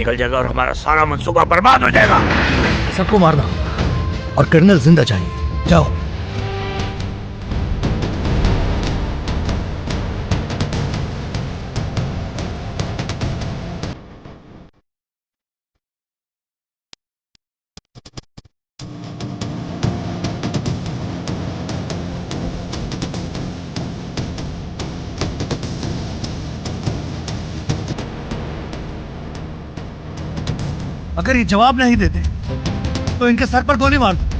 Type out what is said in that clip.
निकल जाएगा और हमारा सारा मंसूबा बर्बाद हो जाएगा। सबको मारना और कर्नल जिंदा चाहिए। जाओ। अगर ये जवाब नहीं देते तो इनके सर पर गोली मार दो।